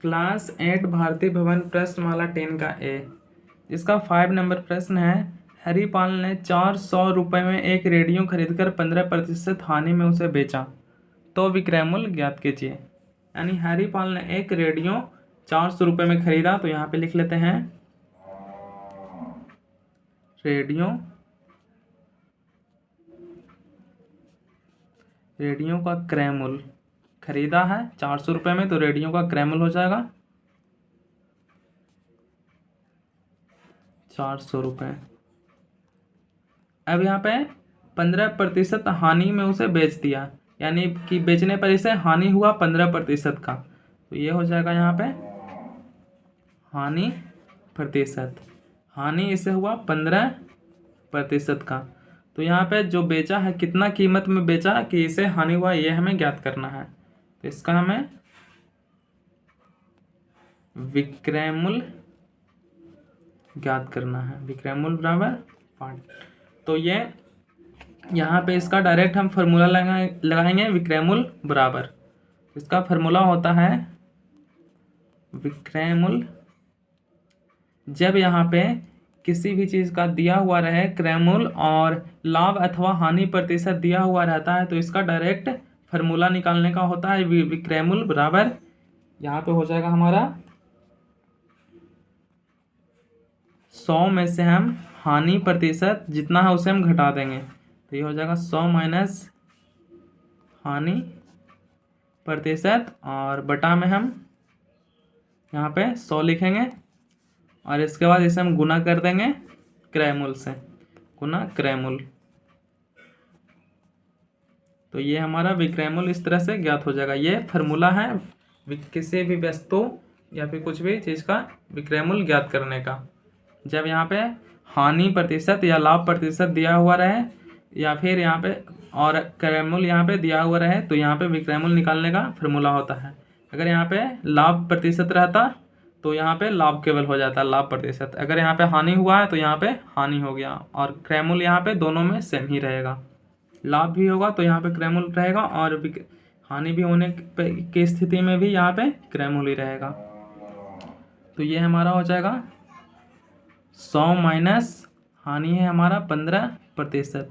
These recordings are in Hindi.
क्लास 8 भारतीय भवन प्रश्नमाला 10 का ए। इसका 5 नंबर प्रश्न है। हरिपाल ने 400 रुपये में एक रेडियो खरीदकर 15% हानि में उसे बेचा, तो विक्रय मूल्य ज्ञात कीजिए। यानी हरिपाल ने एक रेडियो 400 रुपये में खरीदा, तो यहाँ पे लिख लेते हैं रेडियो का क्रय मूल्य। खरीदा है 400 रुपये में, तो रेडियो का क्रय मूल्य हो जाएगा 400 रुपये। अब यहाँ पे 15% हानि में उसे बेच दिया, यानी कि बेचने पर इसे हानि हुआ 15% का, तो ये हो जाएगा यहाँ पे हानि प्रतिशत। हानि इसे हुआ 15% का, तो यहाँ पे जो बेचा है कितना कीमत में बेचा कि इसे हानि हुआ, ये हमें ज्ञात करना है। तो इसका हमें विक्रय मूल्य ज्ञात करना है। विक्रय मूल्य बराबर 5। तो ये यहाँ पे इसका डायरेक्ट हम फॉर्मूला लगाएंगे। विक्रय मूल्य बराबर, इसका फॉर्मूला होता है विक्रय मूल्य जब यहाँ पे किसी भी चीज़ का दिया हुआ रहे क्रय मूल्य और लाभ अथवा हानि प्रतिशत दिया हुआ रहता है, तो इसका डायरेक्ट फार्मूला निकालने का होता है विक्रय मूल्य बराबर। यहाँ पे हो जाएगा हमारा 100 में से हम हानि प्रतिशत जितना है उसे हम घटा देंगे, तो ये हो जाएगा 100 माइनस हानि प्रतिशत, और बटा में हम यहाँ पे 100 लिखेंगे, और इसके बाद इसे हम गुना कर देंगे क्रय मूल्य से, गुना क्रय मूल्य। तो ये हमारा विक्रय मूल्य इस तरह से ज्ञात हो जाएगा। ये फार्मूला है किसी भी वस्तु या फिर कुछ भी चीज़ का विक्रय मूल्य ज्ञात करने का। जब यहाँ पे हानि प्रतिशत या लाभ प्रतिशत दिया हुआ रहे, या फिर यहाँ पे और क्रय मूल्य यहाँ पे दिया हुआ रहे, तो यहाँ पे विक्रय मूल्य निकालने का फार्मूला होता है। अगर यहाँ पे लाभ प्रतिशत रहता तो यहाँ पे लाभ केवल हो जाता लाभ प्रतिशत। अगर यहाँ पे हानि हुआ है तो यहाँ पे हानि हो गया, और क्रय मूल्य यहाँ पे दोनों में सेम ही रहेगा। लाभ भी होगा तो यहाँ पे क्रय मूल्य रहेगा, और हानि भी होने की स्थिति में भी यहाँ पे क्रय मूल्य रहेगा। तो ये हमारा हो जाएगा 100 माइनस हानि है हमारा 15%,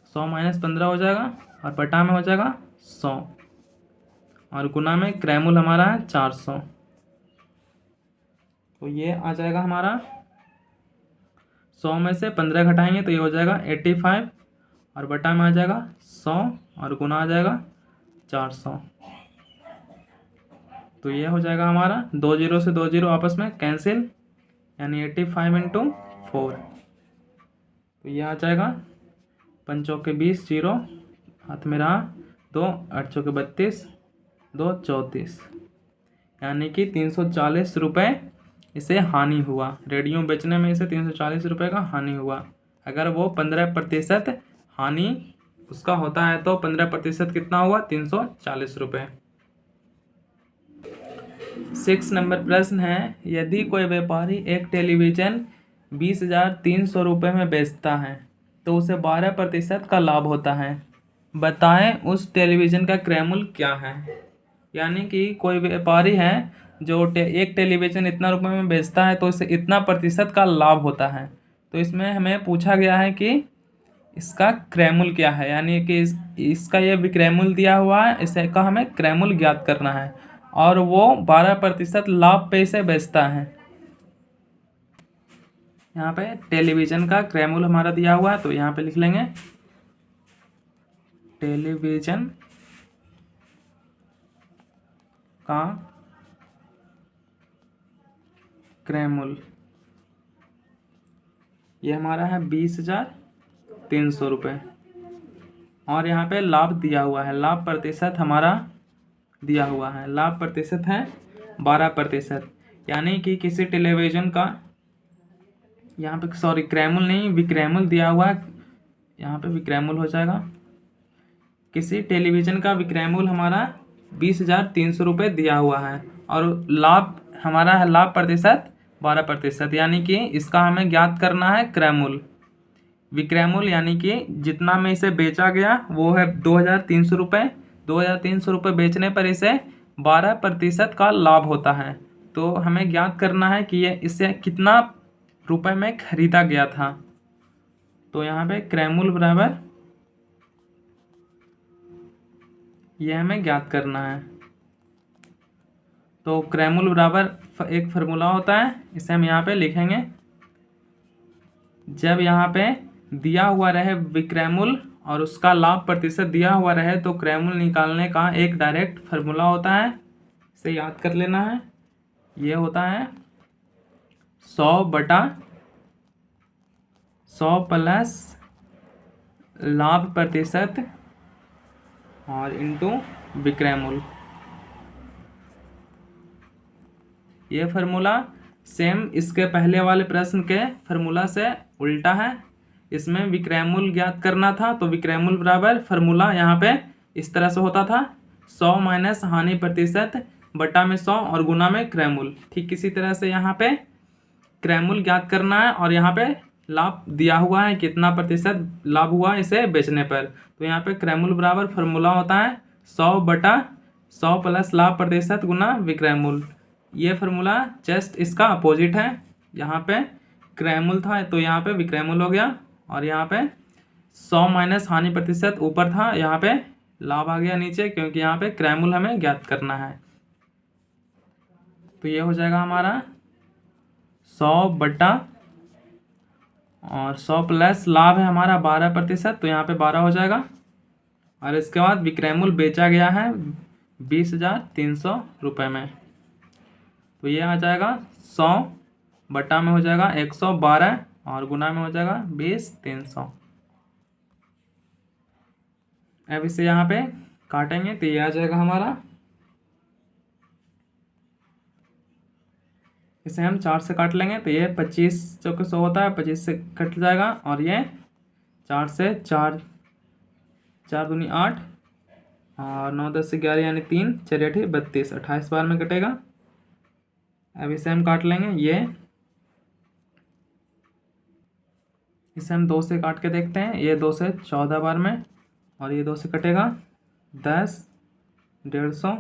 100 माइनस 15 हो जाएगा, और बटा में हो जाएगा 100, और गुना में क्रय मूल्य हमारा है 400। तो ये आ जाएगा हमारा 100 में से 15 घटाएंगे तो ये हो जाएगा 85, और बटा में आ जाएगा 100, और गुना आ जाएगा 400। तो ये हो जाएगा हमारा 2 जीरो से 2 जीरो आपस में कैंसिल, यानी 85 इंटू 4। तो ये आ जाएगा 5 चौके 20 जीरो, हाथ में रहा 2, 8 चौके 32, 2 34, यानी कि 340 रुपये इसे हानि हुआ। रेडियो बेचने में इसे 340 रुपये का हानि हुआ। अगर वो 15% हानि उसका होता है तो 15% कितना हुआ 340 रुपये। 6 नंबर प्रश्न है। यदि कोई व्यापारी एक टेलीविज़न 20,300 रुपये में बेचता है तो उसे 12% का लाभ होता है। बताएं उस टेलीविज़न का क्रय मूल्य क्या है। यानी कि कोई व्यापारी है जो एक टेलीविज़न इतना रुपये में बेचता है तो उसे इतना प्रतिशत का लाभ होता है। तो इसमें हमें पूछा गया है कि इसका क्रय मूल्य क्या है, यानी कि इसका ये विक्रय मूल्य दिया हुआ है, इसका हमें क्रय मूल्य ज्ञात करना है, और वो 12% लाभ पे इसे बेचता है। यहाँ पे टेलीविज़न का क्रय मूल्य हमारा दिया हुआ है, तो यहाँ पे लिख लेंगे टेलीविज़न का क्रय मूल्य ये हमारा है 20,300 रुपये, और यहाँ पे लाभ दिया हुआ है, लाभ प्रतिशत हमारा दिया हुआ है, लाभ प्रतिशत है 12%। यानी कि किसी टेलीविज़न का यहाँ पे क्रय मूल्य नहीं विक्रय मूल्य दिया हुआ है, यहाँ पे विक्रय मूल्य हो जाएगा। किसी टेलीविज़न का विक्रय मूल्य हमारा 20,300 रुपये दिया हुआ है, और लाभ हमारा है लाभ प्रतिशत 12%, यानी कि इसका हमें ज्ञात करना है क्रय मूल्य। विक्रय मूल्य यानी कि जितना में इसे बेचा गया वो है 2,300 रुपये। 2,300 रुपये बेचने पर इसे 12% का लाभ होता है। तो हमें ज्ञात करना है कि ये इसे कितना रुपए में खरीदा गया था। तो यहाँ पे क्रैमुल बराबर ये हमें ज्ञात करना है। तो क्रैमुल बराबर एक फार्मूला होता है, इसे हम यहाँ पे लिखेंगे। जब यहाँ पे दिया हुआ रहे विक्रैमुल और उसका लाभ प्रतिशत दिया हुआ रहे तो क्रैमुल निकालने का एक डायरेक्ट फार्मूला होता है, इसे याद कर लेना है। ये होता है 100/100 प्लस लाभ प्रतिशत और इंटू विक्रैमुल। ये फार्मूला सेम इसके पहले वाले प्रश्न के फार्मूला से उल्टा है। इसमें विक्रैमुल ज्ञात करना था, तो विक्रैमुल बराबर फार्मूला यहाँ पे इस तरह से होता था 100 माइनस हानि प्रतिशत बटा में 100 और गुना में क्रैमुल। ठीक इसी तरह से यहाँ पे क्रैमुल ज्ञात करना है और यहाँ पे लाभ दिया हुआ है कितना प्रतिशत लाभ हुआ इसे बेचने पर। तो यहाँ पे क्रैमुल बराबर फार्मूला होता है 100/100 प्लस लाभ प्रतिशत गुना विक्रैमुल। ये फार्मूला जस्ट इसका अपोजिट है। यहाँ पे क्रैमुल था तो यहाँ पे विक्रैमुल हो गया, और यहाँ पे 100 माइनस हानि प्रतिशत ऊपर था, यहाँ पे लाभ आ गया नीचे, क्योंकि यहाँ पे क्रैमुल हमें ज्ञात करना है। तो ये हो जाएगा हमारा 100 और 100 प्लस लाभ है हमारा 12%, तो यहाँ पे 12 हो जाएगा। और इसके बाद विक्रैमुल बेचा गया है 20,300 रुपये में, तो ये आ जाएगा 100 में हो जाएगा 112 और गुना में हो जाएगा 20,300। अब इसे यहाँ पे काटेंगे तो ये आ जाएगा हमारा, इसे हम 4 से काट लेंगे तो ये 25 चौके 100 होता है, 25 से कट जाएगा, और ये 4 से 4 दूनी 8 और 9 10 से 11 यानी 3 4 8 32 28 बार में कटेगा। अब इसे हम काट लेंगे, इसे हम 2 से काट के देखते हैं। ये 2 से 14 बार में, और ये 2 से कटेगा 10 150,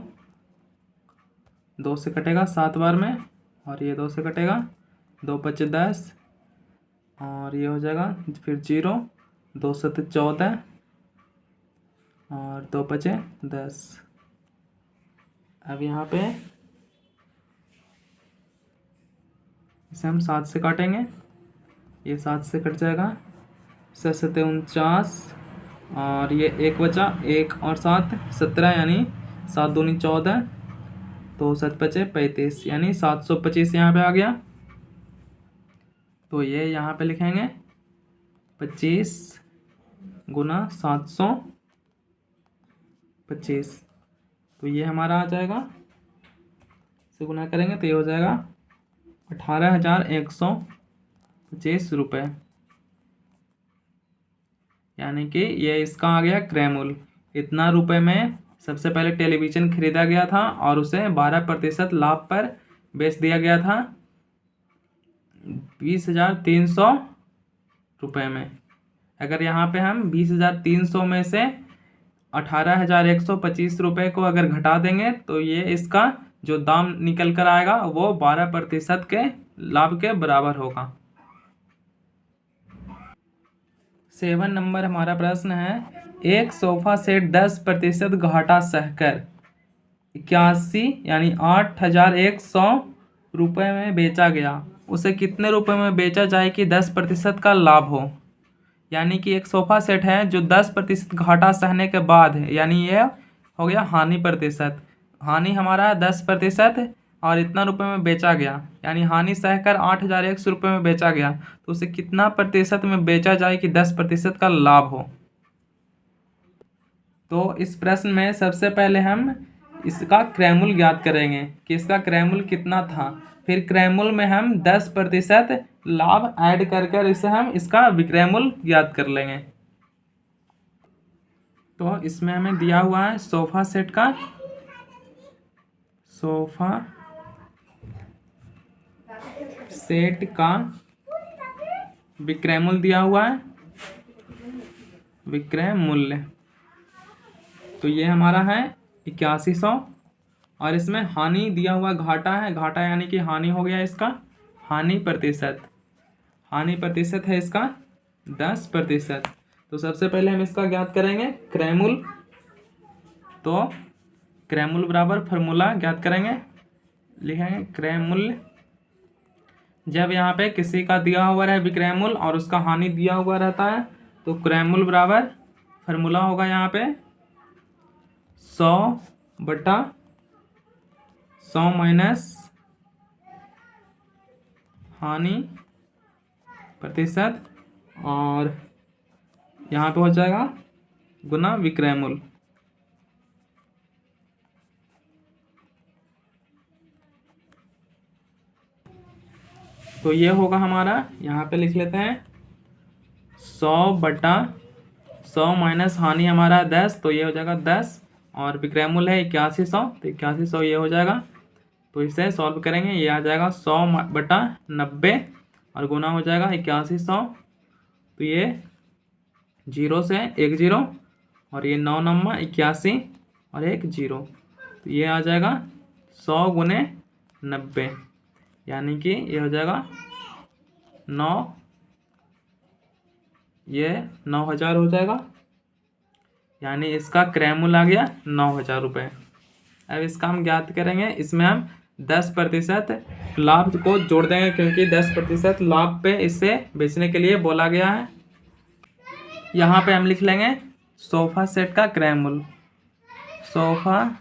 2 से कटेगा 7 बार में, और ये 2 से कटेगा 2 5 10, और ये हो जाएगा फिर 0 2 7 14 और 2 5 10। अब यहाँ पे इसे हम 7 से काटेंगे, ये 7 से कट जाएगा, 7 7 49, और ये 1 बचा 1 और 7 17 यानी 7 दूनी 14, तो 7 5 35 यानी 725 यहाँ पे आ गया। तो ये यहाँ पे लिखेंगे 25 गुना 725, तो ये हमारा आ जाएगा, इसे गुना करेंगे तो ये हो जाएगा 18,125 रुपये, यानी कि ये इसका आ गया क्रैमुल। इतना रुपए में सबसे पहले टेलीविज़न खरीदा गया था और उसे 12% लाभ पर बेच दिया गया था 20,300 रुपये में। अगर यहाँ पे हम 20,300 में से 18,125 रुपये को अगर घटा देंगे तो ये इसका जो दाम निकल कर आएगा वो 12% के लाभ के बराबर होगा। 7 नंबर हमारा प्रश्न है, एक सोफा सेट 10% घाटा सहकर 81 यानी 8,100 रुपये में बेचा गया, उसे कितने रुपए में बेचा जाए कि 10% का लाभ हो। यानी कि एक सोफा सेट है जो 10% घाटा सहने के बाद है, यानी ये हो गया हानि प्रतिशत। हानि हमारा 10% और इतना रुपए में बेचा गया, यानी हानि सहकर 8,100 रुपये में बेचा गया, तो उसे कितना प्रतिशत में बेचा जाए कि 10% का लाभ हो। तो इस प्रश्न में सबसे पहले हम इसका क्रैमुल ज्ञात करेंगे कि इसका क्रैमुल कितना था, फिर क्रैमुल में हम 10% लाभ ऐड कर इसे हम इसका विक्रैमुल ज्ञात कर लेंगे। तो इसमें हमें दिया हुआ है सोफा सेट का विक्रय दिया हुआ है, विक्रय मूल्य, तो ये हमारा है 8100 और इसमें हानि दिया हुआ घाटा है, घाटा यानी कि हानि हो गया इसका, हानि प्रतिशत, हानि प्रतिशत है इसका 10%। तो सबसे पहले हम इसका ज्ञात करेंगे क्रैमुल। तो क्रैमुल बराबर फार्मूला ज्ञात करेंगे, लिखेंगे क्रैमुल। जब यहाँ पे किसी का दिया हुआ है विक्रैमुल और उसका हानि दिया हुआ रहता है तो क्रैमुल बराबर फार्मूला होगा यहाँ पे 100/100 माइनस हानि प्रतिशत, और यहाँ पे हो जाएगा गुना विक्रयमूल्य। तो ये होगा हमारा, यहाँ पे लिख लेते हैं 100/100 माइनस हानि हमारा 10, तो ये हो जाएगा 10, और विक्रयमूल्य है 8100, तो 8100 ये हो जाएगा। तो इसे सॉल्व करेंगे, ये आ जाएगा 100/90 और गुना हो जाएगा 8100। तो ये 0 से 1 0 और ये 9 नंबर 81 और 1 0, तो ये आ जाएगा 100 गुने 90, यानी कि ये हो जाएगा 9, ये 9000 हो जाएगा, यानी इसका क्रैमुल आ गया 9000 रुपये। अब इसका हम ज्ञात करेंगे, इसमें हम 10% लाभ को जोड़ देंगे क्योंकि 10% लाभ पे इसे बेचने के लिए बोला गया है। यहाँ पे हम लिख लेंगे सोफ़ा सेट का क्रैमुल, सोफ़ा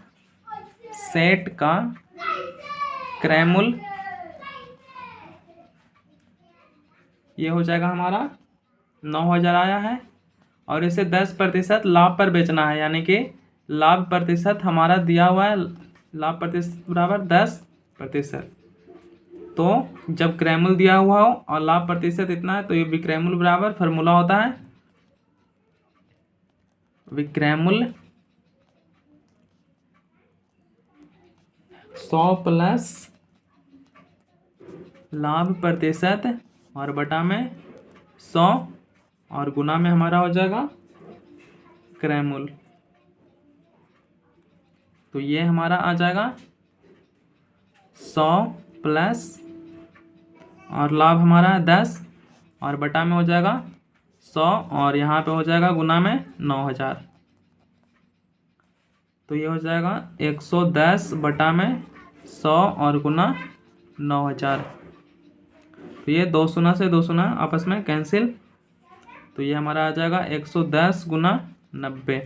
सेट का क्रैमुल ये हो जाएगा हमारा 9000 आया है, और इसे 10% लाभ पर बेचना है, यानी कि लाभ प्रतिशत हमारा दिया हुआ है, लाभ प्रतिशत बराबर 10%। तो जब क्रैमुल दिया हुआ हो और लाभ प्रतिशत इतना है तो ये विक्रैमुल बराबर फार्मूला होता है विक्रैमुल 100 प्लस लाभ प्रतिशत और बटा में 100 और गुना में हमारा हो जाएगा क्रैमुल। तो ये हमारा आ जाएगा 100 प्लस और लाभ हमारा 10 और बटा में हो जाएगा 100 और यहाँ पे हो जाएगा गुना में 9000। तो ये हो जाएगा 110 बटा में 100 और गुना 9000। तो ये 2 शून्य से 2 शून्य आपस में कैंसिल, तो ये हमारा आ जाएगा 110 गुना 90,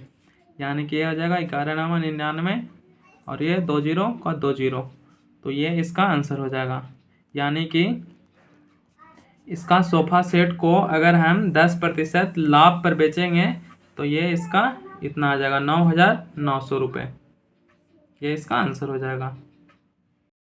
यानी कि ये आ जाएगा 1199 और ये 2 0 का 2 0, तो ये इसका आंसर हो जाएगा। यानी कि इसका सोफ़ा सेट को अगर हम 10% लाभ पर बेचेंगे तो ये इसका इतना आ जाएगा 9900 रुपये, ये इसका आंसर हो जाएगा।